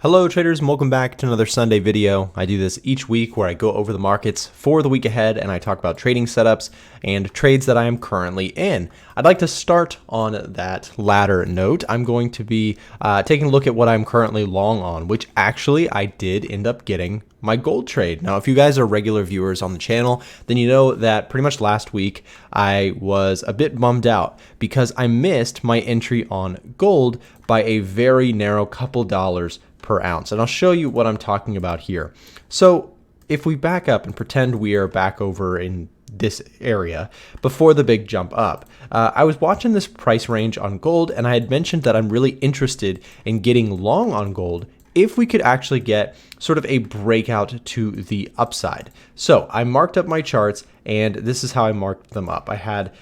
Hello traders, and welcome back to another Sunday video. I do this each week where I go over the markets for the week ahead and I talk about trading setups and trades that I am currently in. I'd like to start on that latter note. I'm going to be taking a look at what I'm currently long on, which actually I did end up getting my gold trade. Now, if you guys are regular viewers on the channel, then you know that pretty much last week I was a bit bummed out because I missed my entry on gold by a very narrow couple dollars per ounce. And I'll show you what I'm talking about here. So if we back up and pretend we are back over in this area before the big jump up, I was watching this price range on gold and I had mentioned that I'm really interested in getting long on gold if we could actually get sort of a breakout to the upside. So I marked up my charts and this is how I marked them up. I had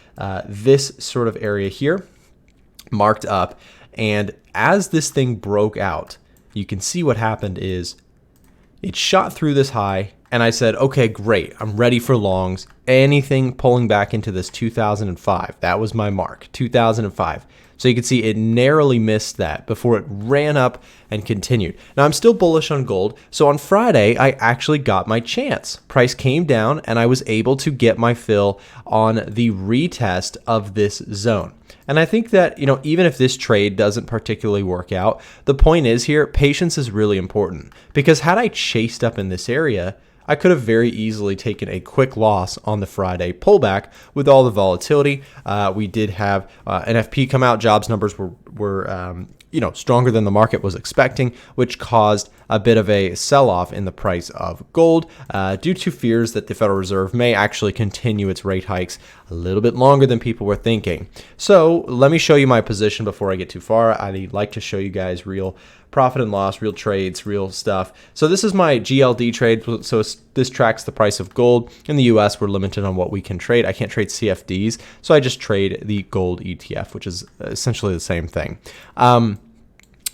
this sort of area here marked up, and as this thing broke out, you can see what happened is it shot through this high and I said, okay, great. I'm ready for longs. Anything pulling back into this 2005. That was my mark, 2005. So you can see it narrowly missed that before it ran up and continued. Now I'm still bullish on gold. So on Friday, I actually got my chance. Price came down and I was able to get my fill on the retest of this zone. And I think that, even if this trade doesn't particularly work out, the point is here, patience is really important, because had I chased up in this area, I could have very easily taken a quick loss on the Friday pullback with all the volatility. We did have NFP come out. Jobs numbers were stronger than the market was expecting, which caused a bit of a sell-off in the price of gold due to fears that the Federal Reserve may actually continue its rate hikes a little bit longer than people were thinking. So let me show you my position before I get too far. I like to show you guys real profit and loss, real trades, real stuff. So this is my GLD trade. So this tracks the price of gold. In the US, we're limited on what we can trade. I can't trade CFDs, so I just trade the gold ETF, which is essentially the same thing.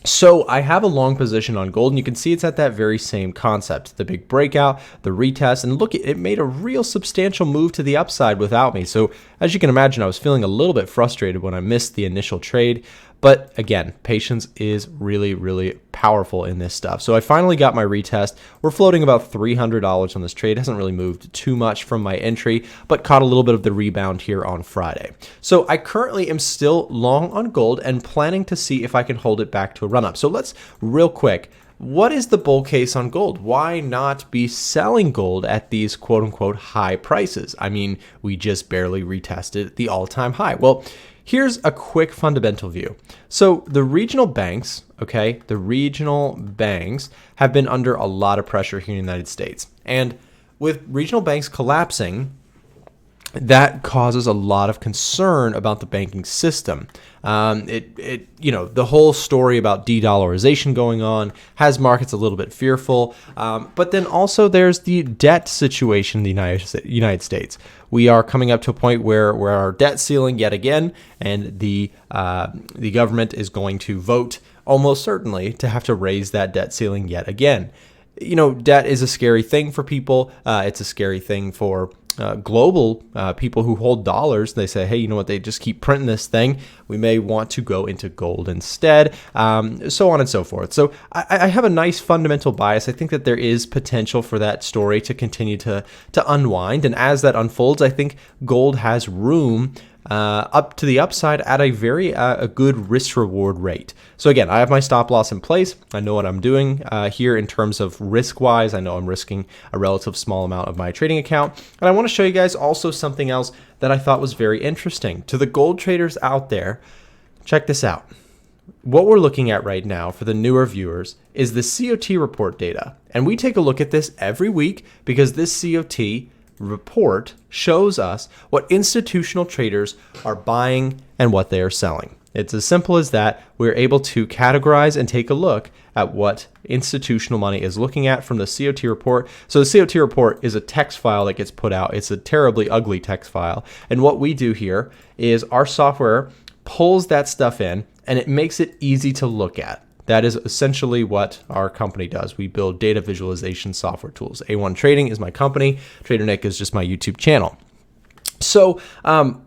So I have a long position on gold, and you can see it's at that very same concept. The big breakout, the retest, and look, it made a real substantial move to the upside without me. So as you can imagine, I was feeling a little bit frustrated when I missed the initial trade. But again, patience is really, really powerful in this stuff. So I finally got my retest. We're floating about $300 on this trade. It hasn't really moved too much from my entry, but caught a little bit of the rebound here on Friday. So I currently am still long on gold and planning to see if I can hold it back to a run up. So let's real quick. What is the bull case on gold? Why not be selling gold at these quote unquote high prices? I mean, we just barely retested the all-time high. Well, here's a quick fundamental view. So the regional banks, the regional banks have been under a lot of pressure here in the United States. And with regional banks collapsing, that causes a lot of concern about the banking system. The whole story about de-dollarization going on has markets a little bit fearful. But then also there's the debt situation in the United States. We are coming up to a point where our debt ceiling yet again, and the government is going to vote almost certainly to have to raise that debt ceiling yet again. Debt is a scary thing for people. It's a scary thing for global people who hold dollars. They say, hey, you know what, they just keep printing this thing. We may want to go into gold instead, so on and so forth. So I have a nice fundamental bias. I think that there is potential for that story to continue to unwind. And as that unfolds, I think gold has room up to the upside at a very a good risk-reward rate. So again, I have my stop loss in place. I know what I'm doing here in terms of risk-wise. I know I'm risking a relative small amount of my trading account. And I want to show you guys also something else that I thought was very interesting. To the gold traders out there, check this out. What we're looking at right now for the newer viewers is the COT report data. And we take a look at this every week because this COT report shows us what institutional traders are buying and what they are selling. It's as simple as that. We're able to categorize and take a look at what institutional money is looking at from the COT report. So the COT report is a text file that gets put out. It's a terribly ugly text file. And what we do here is our software pulls that stuff in and it makes it easy to look at. That is essentially what our company does. We build data visualization software tools. A1 Trading is my company. Trader Nick is just my YouTube channel. So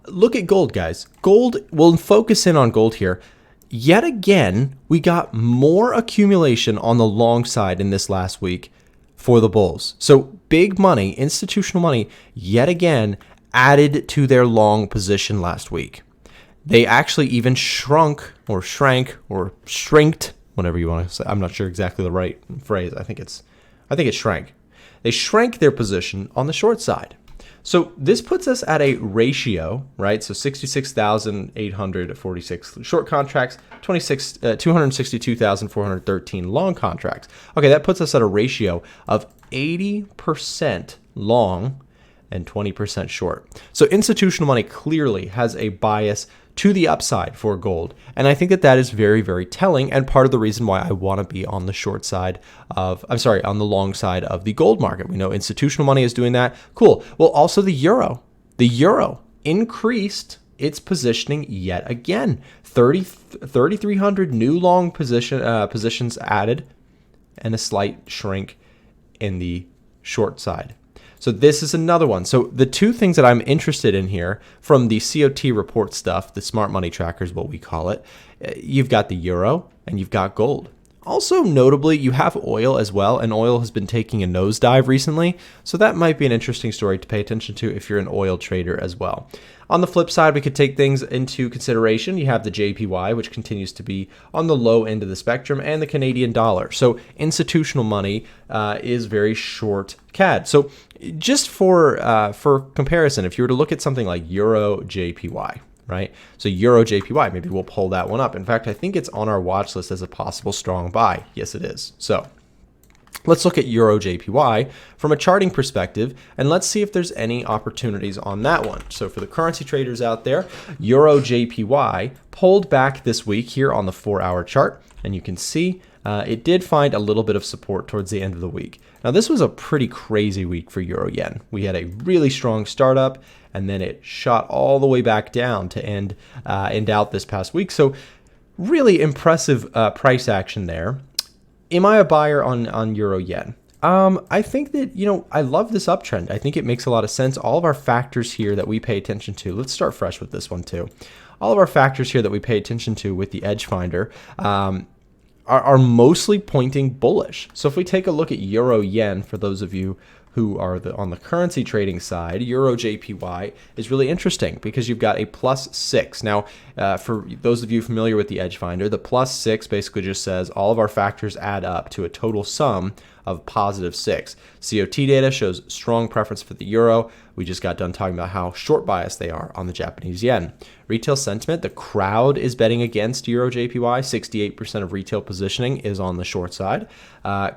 look at gold, guys. Gold, we'll focus in on gold here. yet again, we got more accumulation on the long side in this last week for the bulls. So big money, institutional money, yet again, added to their long position last week. They actually even shrank, whatever you want to say. I'm not sure exactly the right phrase. I think it shrank. They shrank their position on the short side. So this puts us at a ratio, right? So 66,846 short contracts, 262,413 long contracts. Okay, that puts us at a ratio of 80% long and 20% short. So institutional money clearly has a bias to the upside for gold. And I think that that is very, very telling and part of the reason why I want to be on the on the long side of the gold market. We know institutional money is doing that. Cool. Well, also the euro. The euro increased its positioning yet again. 3,300 new long positions added and a slight shrink in the short side. So this is another one. So the two things that I'm interested in here from the COT report stuff, the smart money tracker is what we call it. You've got the euro and you've got gold. Also notably, you have oil as well, and oil has been taking a nosedive recently. So that might be an interesting story to pay attention to if you're an oil trader as well. On the flip side, we could take things into consideration. You have the JPY, which continues to be on the low end of the spectrum, and the Canadian dollar. So institutional money is very short CAD. So just for comparison, if you were to look at something like EURJPY, right? So EURJPY, maybe we'll pull that one up. In fact, I think it's on our watch list as a possible strong buy. Yes, it is. So let's look at EURJPY from a charting perspective, and let's see if there's any opportunities on that one. So for the currency traders out there, EURJPY pulled back this week here on the 4-hour chart, and you can see it did find a little bit of support towards the end of the week. Now, this was a pretty crazy week for Euro Yen. We had a really strong startup, and then it shot all the way back down to end out this past week. So really impressive price action there. Am I a buyer on Euro Yen? I think that, I love this uptrend. I think it makes a lot of sense. All of our factors here that we pay attention to, let's start fresh with this one too. All of our factors here that we pay attention to with the EdgeFinder are mostly pointing bullish. So if we take a look at Euro Yen, for those of you who are on the currency trading side, EURJPY is really interesting because you've got a +6. Now, for those of you familiar with the EdgeFinder, the +6 basically just says all of our factors add up to a total sum of +6. COT data shows strong preference for the euro. We just got done talking about how short biased they are on the Japanese yen. Retail sentiment, the crowd is betting against EURJPY. 68% of retail positioning is on the short side.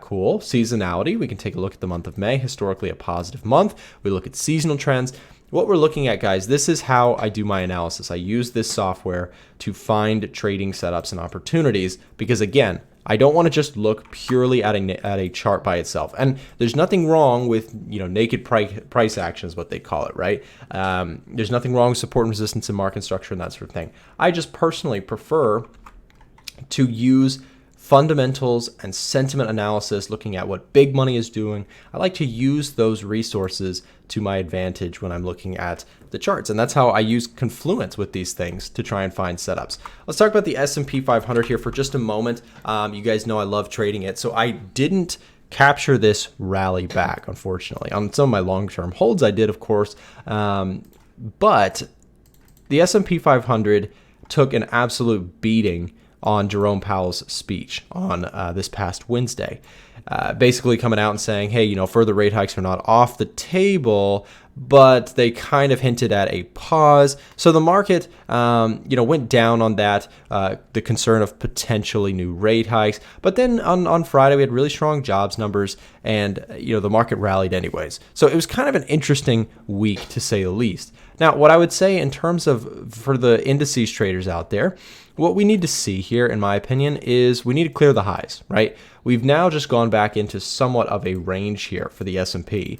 Cool. Seasonality, we can take a look at the month of May, historically a positive month. We look at seasonal trends. What we're looking at, guys, this is how I do my analysis. I use this software to find trading setups and opportunities because, again, I don't want to just look purely at a chart by itself. And there's nothing wrong with, naked price action is what they call it, right? There's nothing wrong with support and resistance and market structure and that sort of thing. I just personally prefer to use fundamentals and sentiment analysis, looking at what big money is doing. I like to use those resources to my advantage when I'm looking at the charts. And that's how I use confluence with these things to try and find setups. Let's talk about the S&P 500 here for just a moment. You guys know I love trading it. So I didn't capture this rally back, unfortunately. On some of my long-term holds, I did, of course. But the S&P 500 took an absolute beating on Jerome Powell's speech on this past Wednesday, basically coming out and saying, hey, further rate hikes are not off the table, but they kind of hinted at a pause. So the market, went down on that, the concern of potentially new rate hikes. But then on Friday, we had really strong jobs numbers and, the market rallied anyways. So it was kind of an interesting week, to say the least. Now, what I would say in terms of for the indices traders out there, what we need to see here, in my opinion, is we need to clear the highs, right? We've now just gone back into somewhat of a range here for the S&P.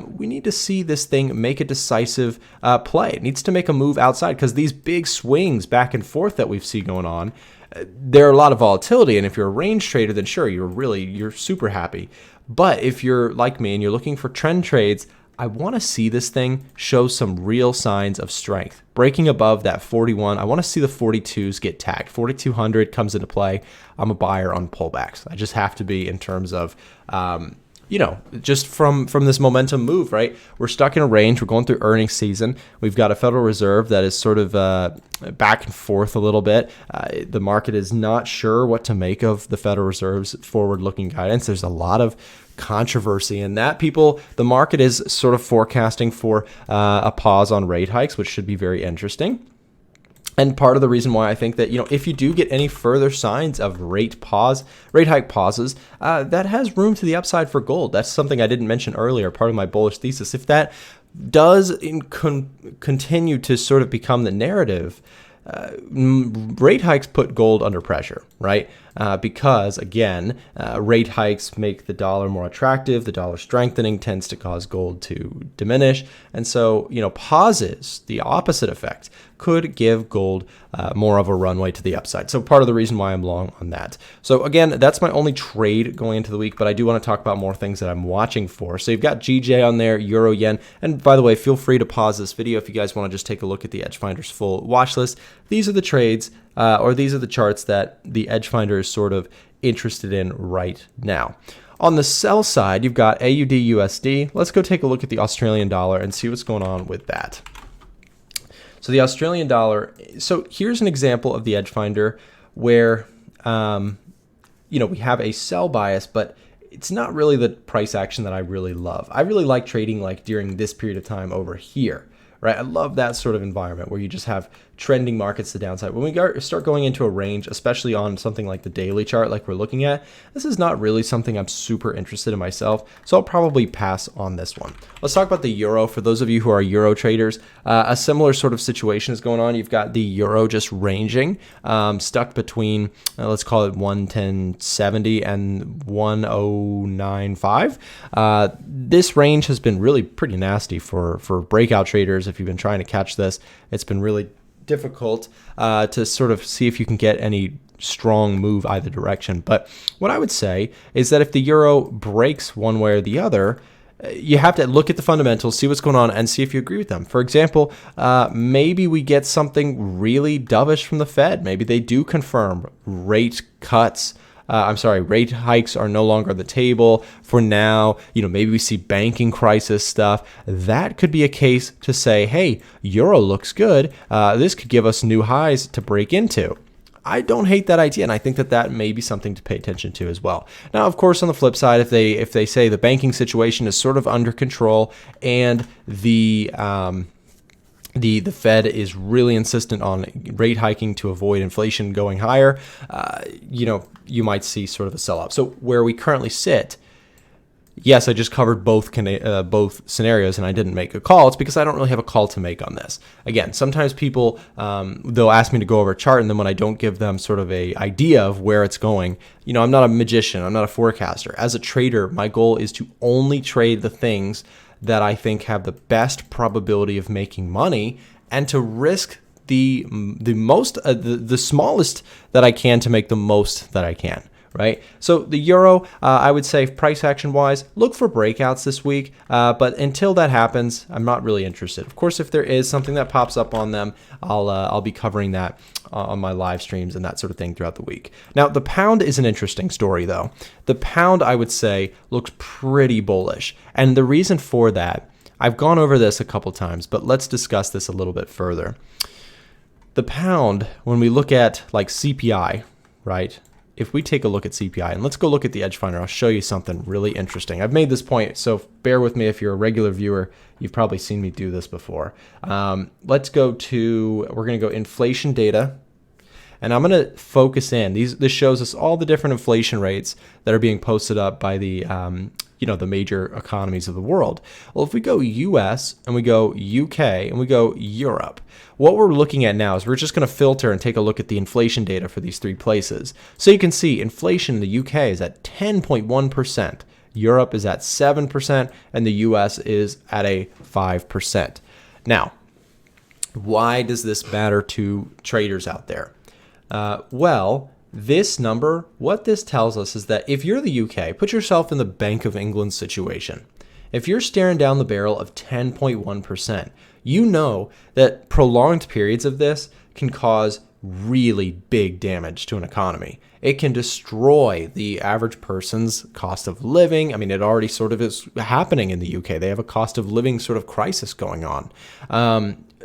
We need to see this thing make a decisive play. It needs to make a move outside because these big swings back and forth that we've seen going on, there are a lot of volatility. And if you're a range trader, then sure, you're super happy. But if you're like me and you're looking for trend trades, I want to see this thing show some real signs of strength. Breaking above that 41, I want to see the 42s get tagged. 4200 comes into play. I'm a buyer on pullbacks. I just have to be in terms of, just from this momentum move, right? We're stuck in a range. We're going through earnings season. We've got a Federal Reserve that is sort of back and forth a little bit. The market is not sure what to make of the Federal Reserve's forward-looking guidance. There's a lot of controversy in that. The market is sort of forecasting for a pause on rate hikes, which should be very interesting. And part of the reason why I think that, if you do get any further signs of rate hike pauses, that has room to the upside for gold. That's something I didn't mention earlier, part of my bullish thesis. If that does continue to sort of become the narrative, rate hikes put gold under pressure, right? Because again, rate hikes make the dollar more attractive. The dollar strengthening tends to cause gold to diminish. And so, pauses, the opposite effect, could give gold more of a runway to the upside. So part of the reason why I'm long on that. So again, that's my only trade going into the week, but I do want to talk about more things that I'm watching for. So you've got GJ on there, Euro, Yen. And by the way, feel free to pause this video if you guys want to just take a look at the EdgeFinder's full watch list. These are the trades, or these are the charts that the EdgeFinder is sort of interested in right now. On the sell side, you've got AUDUSD. Let's go take a look at the Australian dollar and see what's going on with that. So the Australian dollar, so here's an example of the EdgeFinder where, we have a sell bias, but it's not really the price action that I really love. I really like trading like during this period of time over here, right? I love that sort of environment where you just have trending markets to the downside. When we start going into a range, especially on something like the daily chart like we're looking at, this is not really something I'm super interested in myself, so I'll probably pass on this one. Let's talk about the euro. For those of you who are euro traders, a similar sort of situation is going on. You've got the euro just ranging, stuck between, let's call it 110.70 and 109.5. This range has been really pretty nasty for breakout traders. If you've been trying to catch this, it's been really difficult to sort of see if you can get any strong move either direction. But what I would say is that if the euro breaks one way or the other, you have to look at the fundamentals, see what's going on, and see if you agree with them. For example, maybe we get something really dovish from the Fed. Maybe they do confirm rate hikes are no longer on the table for now. Maybe we see banking crisis stuff. That could be a case to say, hey, euro looks good. This could give us new highs to break into. I don't hate that idea, and I think that may be something to pay attention to as well. Now, of course, on the flip side, if they say the banking situation is sort of under control and the Fed is really insistent on rate hiking to avoid inflation going higher, you might see sort of a sell-off. So where we currently sit, yes, I just covered both scenarios and I didn't make a call. It's because I don't really have a call to make on this. Again, sometimes people, they'll ask me to go over a chart, and then when I don't give them sort of a idea of where it's going, I'm not a magician, I'm not a forecaster. As a trader, my goal is to only trade the things that I think have the best probability of making money, and to risk the smallest that I can to make the most that I can, right? So the euro, I would say price action wise, look for breakouts this week, but until that happens, I'm not really interested. Of course, if there is something that pops up on them, I'll be covering that on my live streams and that sort of thing throughout the week. Now, the pound is an interesting story though. The pound, I would say, looks pretty bullish. And the reason for that, I've gone over this a couple times, but let's discuss this a little bit further. The pound, when we look at like CPI, right? If we take a look at CPI, and let's go look at the EdgeFinder, I'll show you something really interesting. I've made this point, so bear with me if you're a regular viewer. You've probably seen me do this before. We're going to go inflation data, and I'm going to focus in. This shows us all the different inflation rates that are being posted up by the the major economies of the world. Well, if we go US and we go UK and we go Europe, what we're looking at now is we're just going to filter and take a look at the inflation data for these three places. So you can see inflation in the UK is at 10.1%, Europe is at 7%, and the US is at a 5%. Now, why does this matter to traders out there? This number, what this tells us is that if you're the UK, put yourself in the Bank of England situation. If you're staring down the barrel of 10.1%, you know that prolonged periods of this can cause really big damage to an economy. It can destroy the average person's cost of living. I mean, it already sort of is happening in the UK. They have a cost of living sort of crisis going on.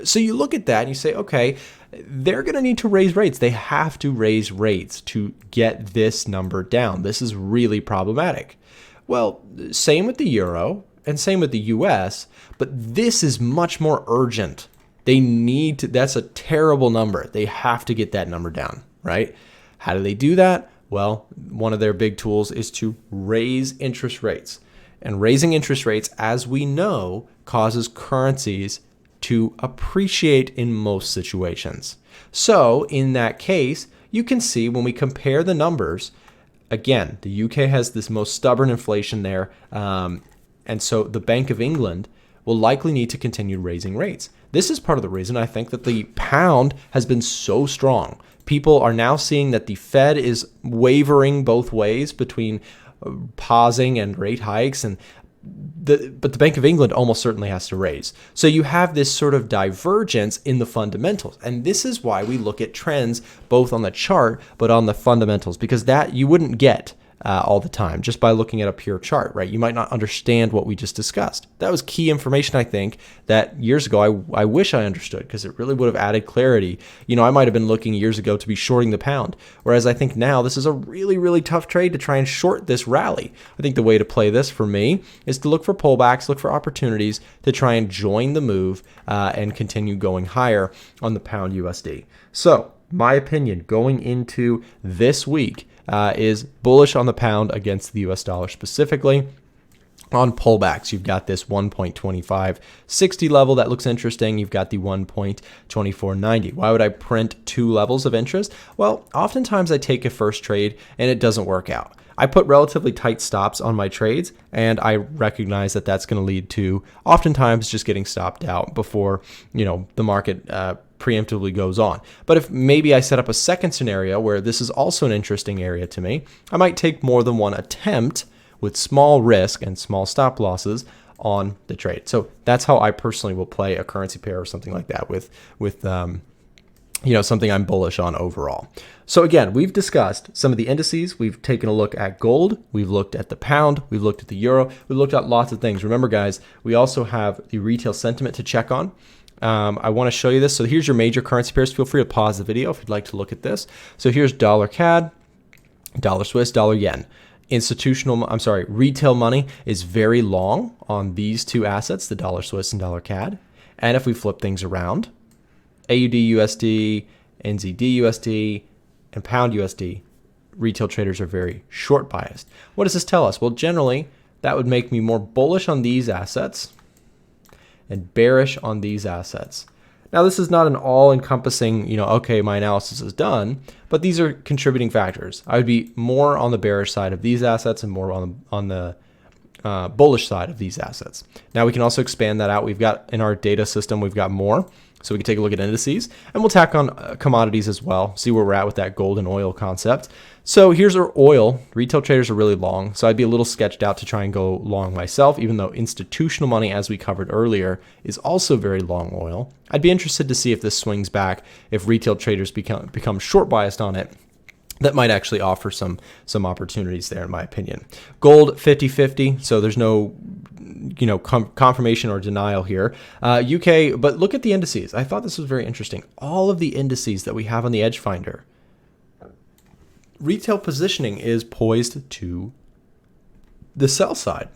So you look at that and you say, okay, they're going to need to raise rates. They have to raise rates to get this number down. This is really problematic. Well, same with the euro and same with the US, but this is much more urgent. They need to, that's a terrible number. They have to get that number down, right? How do they do that? Well, one of their big tools is to raise interest rates. And raising interest rates, as we know, causes currencies to appreciate in most situations. So in that case, you can see when we compare the numbers, again, the UK has this most stubborn inflation there. And so the Bank of England will likely need to continue raising rates. This is part of the reason I think that the pound has been so strong. People are now seeing that the Fed is wavering both ways between pausing and rate hikes, but the Bank of England almost certainly has to raise. So you have this sort of divergence in the fundamentals. And this is why we look at trends both on the chart, but on the fundamentals, because that you wouldn't get all the time just by looking at a pure chart, right? You might not understand what we just discussed. That was key information, I think, that years ago I wish I understood, because it really would have added clarity. You know, I might have been looking years ago to be shorting the pound, whereas I think now this is a really, really tough trade to try and short this rally. I think the way to play this for me is to look for pullbacks, look for opportunities to try and join the move and continue going higher on the pound USD. So my opinion going into this week is bullish on the pound against the US dollar specifically. On pullbacks, you've got this 1.2560 level that looks interesting. You've got the 1.2490. Why would I print two levels of interest? Well, oftentimes I take a first trade and it doesn't work out. I put relatively tight stops on my trades, and I recognize that that's going to lead to oftentimes just getting stopped out before, you know, the market preemptively goes on. But if maybe I set up a second scenario where this is also an interesting area to me, I might take more than one attempt with small risk and small stop losses on the trade. So that's how I personally will play a currency pair or something like that with you know, something I'm bullish on overall. So again, we've discussed some of the indices. We've taken a look at gold. We've looked at the pound. We've looked at the euro. We've looked at lots of things. Remember, guys, we also have the retail sentiment to check on. I want to show you this. So here's your major currency pairs. Feel free to pause the video if you'd like to look at this. So here's dollar CAD, dollar Swiss, dollar yen. Retail money is very long on these two assets, the dollar Swiss and dollar CAD. And if we flip things around, AUDUSD, NZDUSD, and pound USD, retail traders are very short biased. What does this tell us? Well, generally, that would make me more bullish on these assets and bearish on these assets. Now, this is not an all-encompassing, you know, okay, my analysis is done, but these are contributing factors. I would be more on the bearish side of these assets and more on the bullish side of these assets. Now, we can also expand that out. We've got in our data system, we've got more. So we can take a look at indices, and we'll tack on commodities as well, see where we're at with that gold and oil concept. So here's our oil. Retail traders are really long, so I'd be a little sketched out to try and go long myself, even though institutional money, as we covered earlier, is also very long oil. I'd be interested to see if this swings back, if retail traders become short biased on it. That might actually offer some opportunities there, in my opinion. Gold 50-50, so there's no confirmation or denial here. UK, but look at the indices. I thought this was very interesting. All of the indices that we have on the EdgeFinder, retail positioning is poised to the sell side.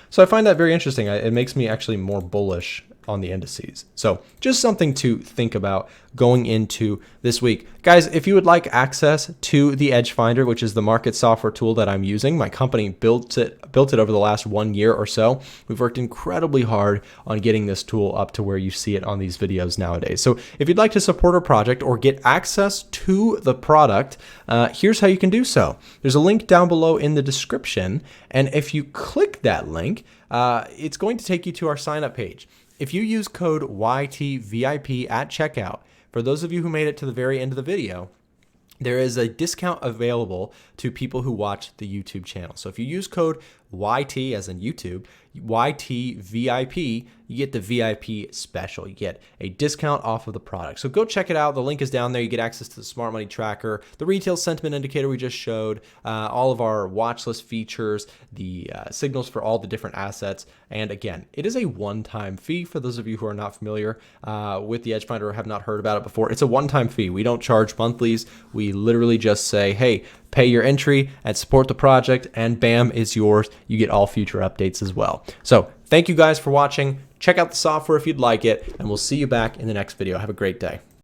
So I find that very interesting. It makes me actually more bullish on the indices. So just something to think about going into this week. Guys, if you would like access to the EdgeFinder, which is the market software tool that I'm using, my company built it over the last 1 year or so. We've worked incredibly hard on getting this tool up to where you see it on these videos nowadays. So if you'd like to support our project or get access to the product, here's how you can do so. There's a link down below in the description, and if you click that link, it's going to take you to our sign up page. If you use code YTVIP at checkout, for those of you who made it to the very end of the video, there is a discount available to people who watch the YouTube channel. So if you use code YT, as in YouTube, YTVIP, you get the VIP special. You get a discount off of the product. So go check it out. The link is down there. You get access to the Smart Money Tracker, the retail sentiment indicator we just showed, all of our watch list features, the signals for all the different assets. And again, it is a one-time fee for those of you who are not familiar with the EdgeFinder or have not heard about it before. It's a one-time fee. We don't charge monthlies. We literally just say, hey, pay your entry and support the project, and bam, it's yours. You get all future updates as well. So thank you guys for watching. Check out the software if you'd like it, and we'll see you back in the next video. Have a great day.